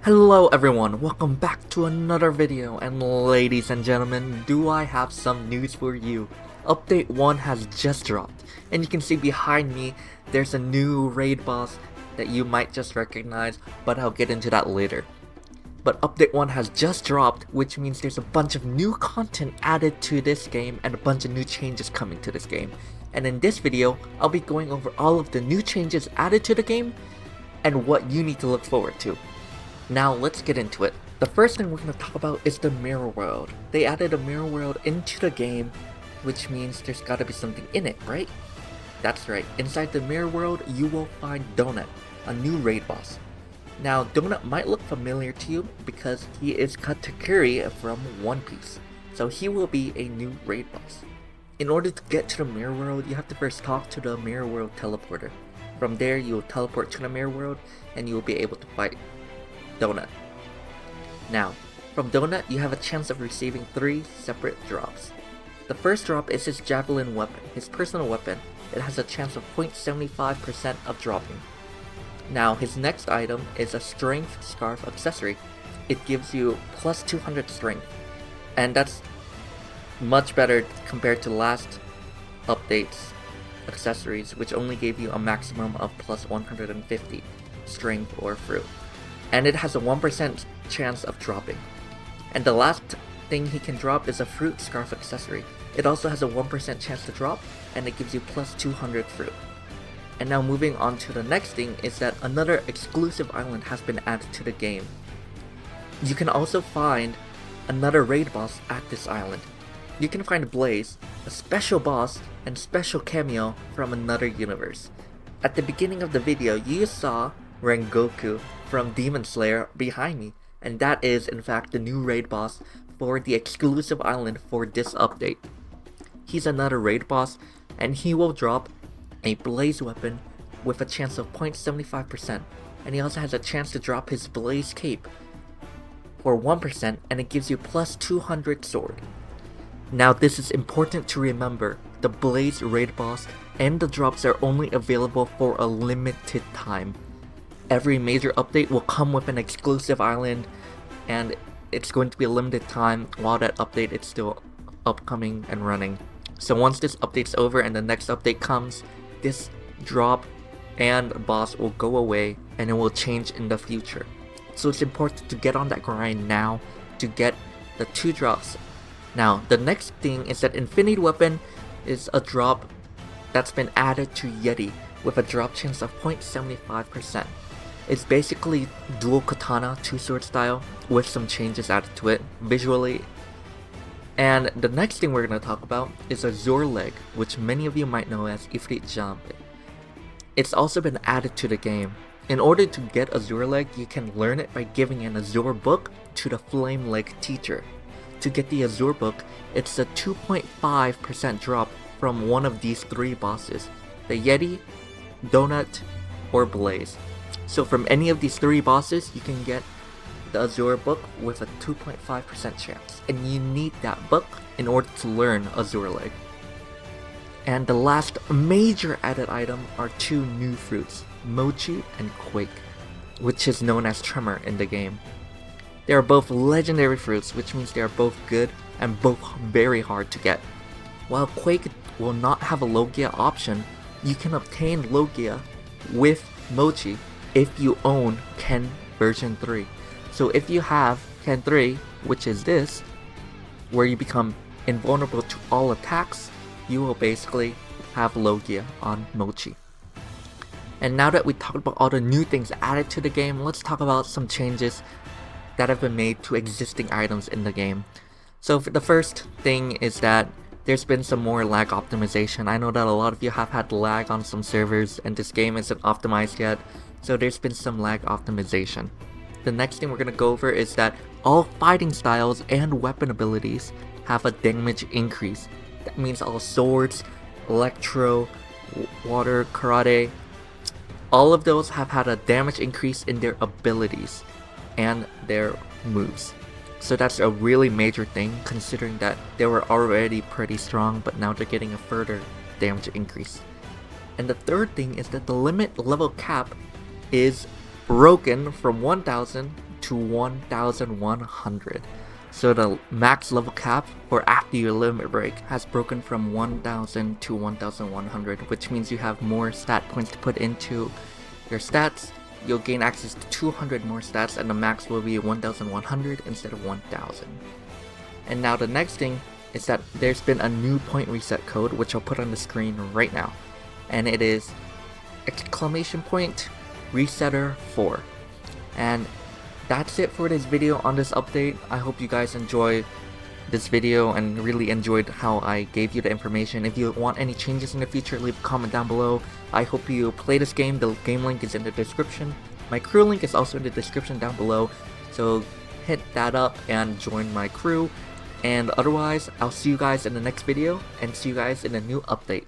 Hello everyone, welcome back to another video, and ladies and gentlemen, do I have some news for you. Update 1 has just dropped, and you can see behind me there's a new raid boss that you might just recognize, but I'll get into that later. But Update 1 has just dropped, which means there's a bunch of new content added to this game and a bunch of new changes coming to this game. And in this video, I'll be going over all of the new changes added to the game and what you need to look forward to. Now let's get into it. The first thing we're going to talk about is the mirror world. They added a mirror world into the game, which means there's got to be something in it, right? That's right, inside the mirror world you will find Donut, a new raid boss. Now Donut might look familiar to you because he is Katakuri from One Piece, so he will be a new raid boss. In order to get to the mirror world, you have to first talk to the mirror world teleporter. From there you will teleport to the mirror world and you will be able to fight Donut. Now, from Donut you have a chance of receiving 3 separate drops. The first drop is his javelin weapon, his personal weapon. It has a chance of 0.75% of dropping. Now his next item is a strength scarf accessory. It gives you plus 200 strength, and that's much better compared to last update's accessories, which only gave you a maximum of plus 150 strength or fruit. And it has a 1% chance of dropping. And the last thing he can drop is a fruit scarf accessory. It also has a 1% chance to drop, and it gives you plus 200 fruit. And now moving on to the next thing is that another exclusive island has been added to the game. You can also find another raid boss at this island. You can find Blaze, a special boss and special cameo from another universe. At the beginning of the video you saw Rengoku from Demon Slayer behind me, and that is in fact the new raid boss for the exclusive island for this update. He's another raid boss, and he will drop a blaze weapon with a chance of 0.75%, and he also has a chance to drop his blaze cape for 1%, and it gives you plus 200 sword. Now this is important to remember, the blaze raid boss and the drops are only available for a limited time. Every major update will come with an exclusive island, and it's going to be a limited time while that update is still upcoming and running. So once this update's over and the next update comes, this drop and boss will go away and it will change in the future. So it's important to get on that grind now to get the 2 drops. Now the next thing is that Infinity Weapon is a drop that's been added to Yeti with a drop chance of 0.75%. It's basically dual katana 2-sword style with some changes added to it visually. And the next thing we're going to talk about is Azure Leg, which many of you might know as Ifrit Jambe. It's also been added to the game. In order to get Azure Leg, you can learn it by giving an Azure book to the Flame Leg teacher. To get the Azure book, it's a 2.5% drop from one of these 3 bosses, the Yeti, Donut, or Blaze. So from any of these 3 bosses, you can get the Azure book with a 2.5% chance, and you need that book in order to learn Azure Leg. And the last major added item are 2 new fruits, Mochi and Quake, which is known as Tremor in the game. They are both legendary fruits, which means they are both good and both very hard to get. While Quake will not have a Logia option, you can obtain Logia with Mochi if you own Ken version 3. So if you have Ken 3, which is this, where you become invulnerable to all attacks, you will basically have Logia on Mochi. And now that we talked about all the new things added to the game, let's talk about some changes that have been made to existing items in the game. So the first thing is that there's been some more lag optimization. I know that a lot of you have had lag on some servers and this game isn't optimized yet, so there's been some lag optimization. The next thing we're going to go over is that all fighting styles and weapon abilities have a damage increase. That means all swords, electro, water, karate, all of those have had a damage increase in their abilities and their moves. So that's a really major thing considering that they were already pretty strong, but now they're getting a further damage increase. And the third thing is that the limit level cap is broken from 1000 to 1,100. So the max level cap for after your limit break has broken from 1,000 to 1,100, which means you have more stat points to put into your stats. You'll gain access to 200 more stats, and the max will be 1,100 instead of 1,000. And now the next thing is that there's been a new point reset code, which I'll put on the screen right now, and it is !resetter4. And that's it for this video on this update. I hope you guys enjoy this video and really enjoyed how I gave you the information. If you want any changes in the future, leave a comment down below. I hope you play this game. The game link is in the description. My crew link is also in the description down below, so hit that up and join my crew. And otherwise, I'll see you guys in the next video and see you guys in a new update.